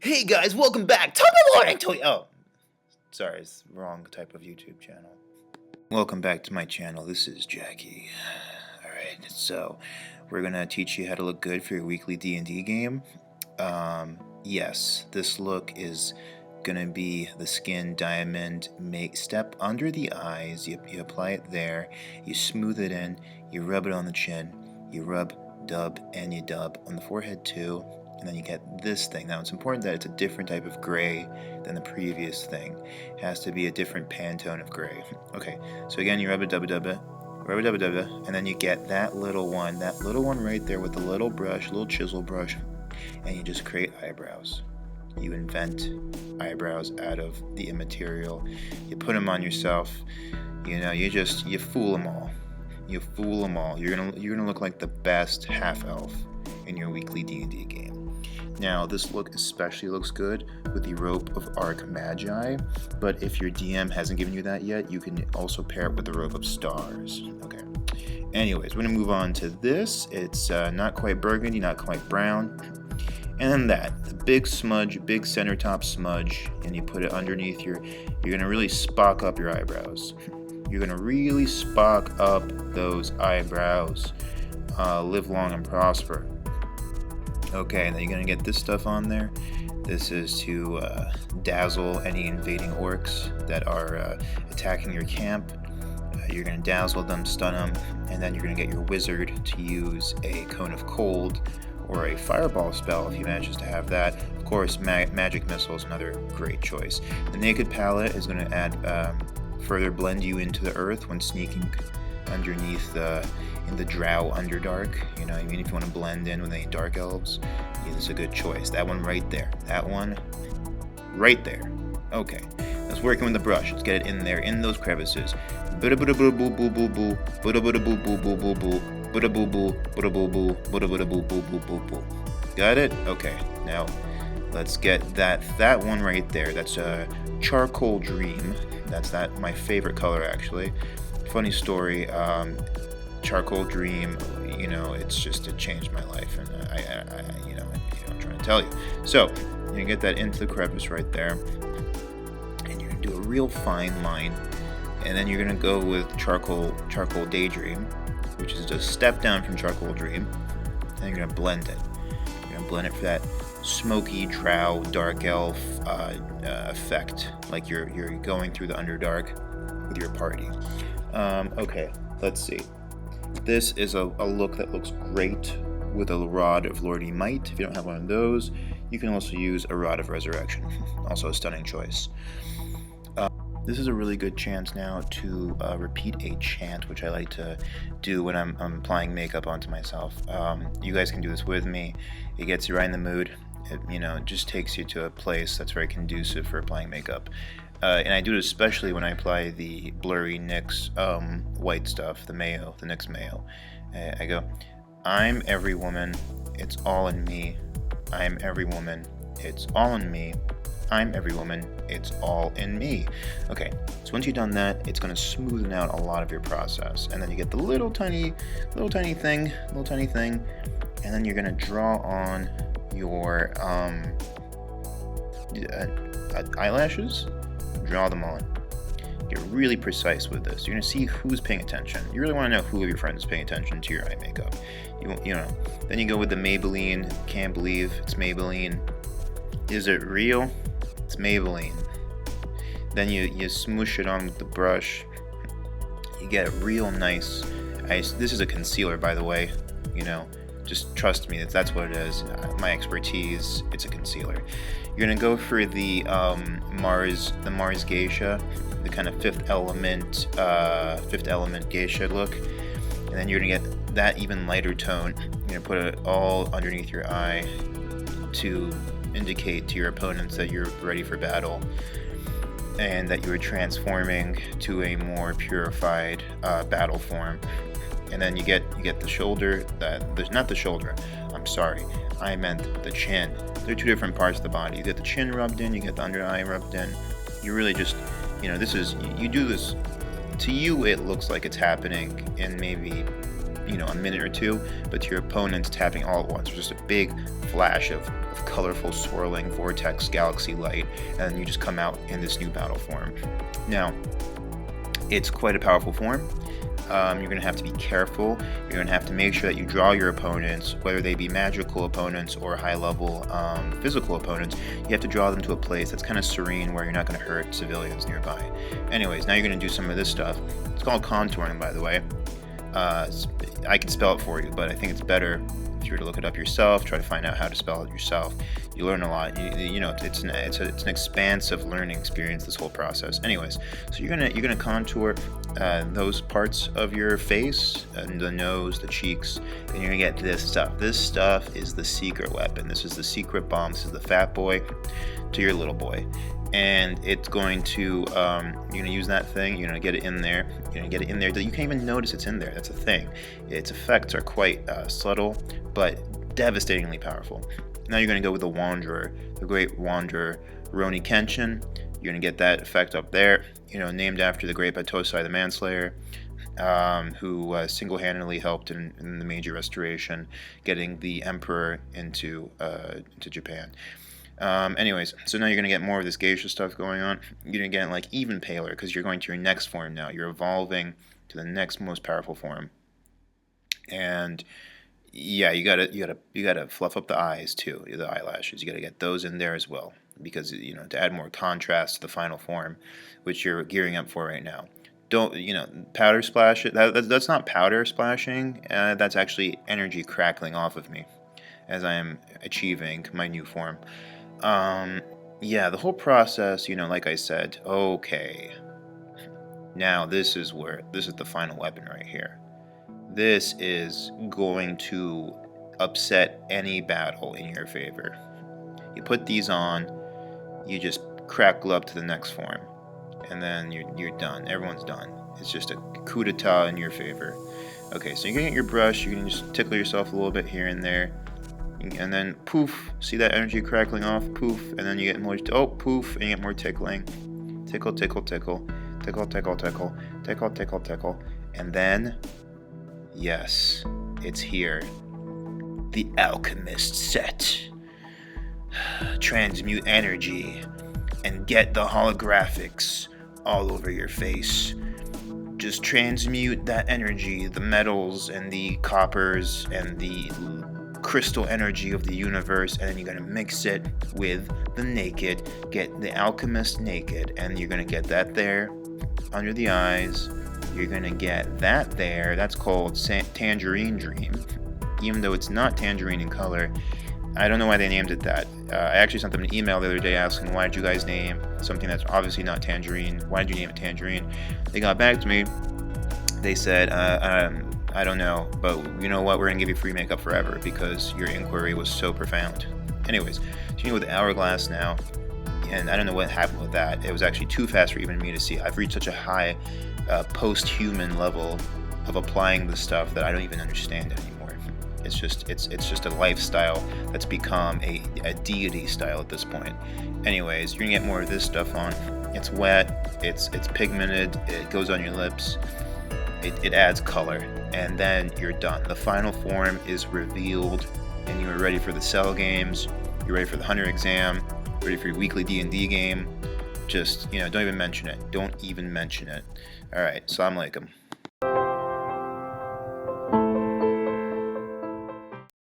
Hey guys, welcome back. Top of the morning to you. Oh, sorry, it's the wrong type of YouTube channel. Welcome back to my channel. This is Jackie. Alright, so we're gonna teach you how to look good for your weekly D&D game. Yes, this look is gonna be the skin diamond step under the eyes. You apply it there, you smooth it in, you rub it on the chin, you rub, dub, and you dub on the forehead too. And then you get this thing. Now it's important that it's a different type of gray than the previous thing. It has to be a different Pantone of gray. Okay, so again you rub it, and then you get that little one right there with the little brush, little chisel brush, and you just create eyebrows. You invent eyebrows out of the immaterial. You put them on yourself. You know, you fool them all. You fool them all. You're gonna look like the best half elf in your weekly D&D game. Now, this look especially looks good with the Rope of Arc Magi, but if your DM hasn't given you that yet, you can also pair it with the Rope of Stars. Okay. Anyways, we're gonna move on to this. It's not quite burgundy, not quite brown. And then the big smudge, big center top smudge, and you put it underneath you're gonna really spock up your eyebrows. You're gonna really spock up those eyebrows. Live long and prosper. Okay, and then you're gonna get this stuff on there. This is to dazzle any invading orcs that are attacking your camp. You're gonna dazzle them, stun them, and then you're gonna get your wizard to use a cone of cold or a fireball spell if he manages to have that. Of course, magic missile is another great choice. The naked palette is gonna add further blend you into the earth when sneaking underneath in the drow underdark. You know, I mean, if you want to blend in with any dark elves, yeah, this is a good choice. That one right there. That one right there. Okay, let's working with the brush. Let's get it in there, in those crevices. Got it? Okay. Now let's get that one right there. That's a Charcoal Dream. That's my favorite color actually. Funny story. Charcoal Dream, you know, it changed my life, and I'm trying to tell you. So you're gonna get that into the crevice right there, and you're gonna do a real fine line, and then you're gonna go with Charcoal Daydream, which is just a step down from Charcoal Dream, and you're gonna blend it. You're gonna blend it for that smoky drow dark elf effect, like you're going through the Underdark with your party. Okay, let's see. This is a look that looks great with a Rod of Lordly Might. If you don't have one of those, you can also use a Rod of Resurrection. Also a stunning choice. This is a really good chance now to repeat a chant, which I like to do when I'm applying makeup onto myself. You guys can do this with me. It gets you right in the mood. It just takes you to a place that's very conducive for applying makeup. And I do it especially when I apply the blurry NYX white stuff, the NYX mayo. I go, I'm every woman, it's all in me. I'm every woman, it's all in me. I'm every woman, it's all in me. Okay, so once you've done that, it's gonna smoothen out a lot of your process. And then you get the little tiny thing, and then you're gonna draw on your eyelashes. Draw them on. Get really precise with this. You're gonna see who's paying attention. You really want to know who of your friends is paying attention to your eye makeup. You know. Then you go with the Maybelline. Can't believe it's Maybelline. Is it real? It's Maybelline. Then you smoosh it on with the brush. You get a real nice. This is a concealer, by the way. You know, just trust me. That's what it is. My expertise. It's a concealer. You're gonna go for the Mars Geisha, the kind of fifth element geisha look, and then you're gonna get that even lighter tone. You're gonna put it all underneath your eye to indicate to your opponents that you're ready for battle, and that you are transforming to a more purified battle form. And then you get the shoulder. Not the shoulder. I'm sorry. I meant the chin. They're two different parts of the body. You get the chin rubbed in, you get the under eye rubbed in. You really just, you do this, to you it looks like it's happening in maybe, a minute or two, but to your opponent it's happening all at once. There's just a big flash of of colorful swirling vortex galaxy light, and you just come out in this new battle form. Now, it's quite a powerful form. You're going to have to be careful. You're going to have to make sure that you draw your opponents, whether they be magical opponents or high-level physical opponents. You have to draw them to a place that's kind of serene where you're not going to hurt civilians nearby. Anyways, now you're going to do some of this stuff. It's called contouring, by the way. I can spell it for you, but I think it's better if you were to look it up yourself, try to find out how to spell it yourself. You learn a lot. You know, it's an expansive learning experience, this whole process. Anyways, so you're gonna contour those parts of your face, and the nose, the cheeks, and you're gonna get this stuff. This stuff is the secret weapon. This is the secret bomb. This is the fat boy to your little boy. And it's going to, you're going to use that thing, you're going to get it in there, you're going to get it in there that you can't even notice it's in there. That's a thing. Its effects are quite subtle, but devastatingly powerful. Now you're going to go with the Wanderer, the great Wanderer, Roni Kenshin. You're going to get that effect up there, you know, named after the great Batosai the Manslayer, who single-handedly helped in the Meiji Restoration, getting the Emperor into Japan. Anyways, so now you're going to get more of this geisha stuff going on. You're going to get like even paler because you're going to your next form now. You're evolving to the next most powerful form. And yeah, you gotta fluff up the eyes too, the eyelashes. You gotta get those in there as well because, you know, to add more contrast to the final form, which you're gearing up for right now. Don't, you know, powder splash it. That's not powder splashing. That's actually energy crackling off of me as I am achieving my new form. Yeah, the whole process, you know, like I said, okay, now this is the final weapon right here. This is going to upset any battle in your favor. You put these on, you just crackle up to the next form, and then you're done. Everyone's done. It's just a coup d'etat in your favor. Okay, so you're gonna get your brush, you can just tickle yourself a little bit here and there. And then poof, see that energy crackling off, poof, and then you get more, oh, poof, and you get more tickling. Tickle, tickle, tickle, tickle, tickle, tickle, tickle, tickle, tickle. And then, yes, it's here. The Alchemist set. Transmute energy and get the holographics all over your face. Just transmute that energy, the metals and the coppers and the crystal energy of the universe, and then you're going to mix it with the naked, get the Alchemist naked, and you're going to get that there under the eyes. You're going to get that there. That's called Tangerine Dream, even though it's not tangerine in color. I don't know why they named it that. I actually sent them an email the other day asking, why did you guys name something that's obviously not tangerine? Why did you name it Tangerine? They got back to me. They said, I don't know, but you know what? We're going to give you free makeup forever because your inquiry was so profound. Anyways, continue with the Hourglass now. And I don't know what happened with that. It was actually too fast for even me to see. I've reached such a high post-human level of applying the stuff that I don't even understand it anymore. It's just a lifestyle that's become a deity style at this point. Anyways, you're going to get more of this stuff on. It's wet, it's pigmented, it goes on your lips. It adds color, and then you're done. The final form is revealed, and you are ready for the cell games. You're ready for the Hunter exam. Ready for your weekly D&D game. Just, you know, don't even mention it. Don't even mention it. All right, Assalamu alaikum.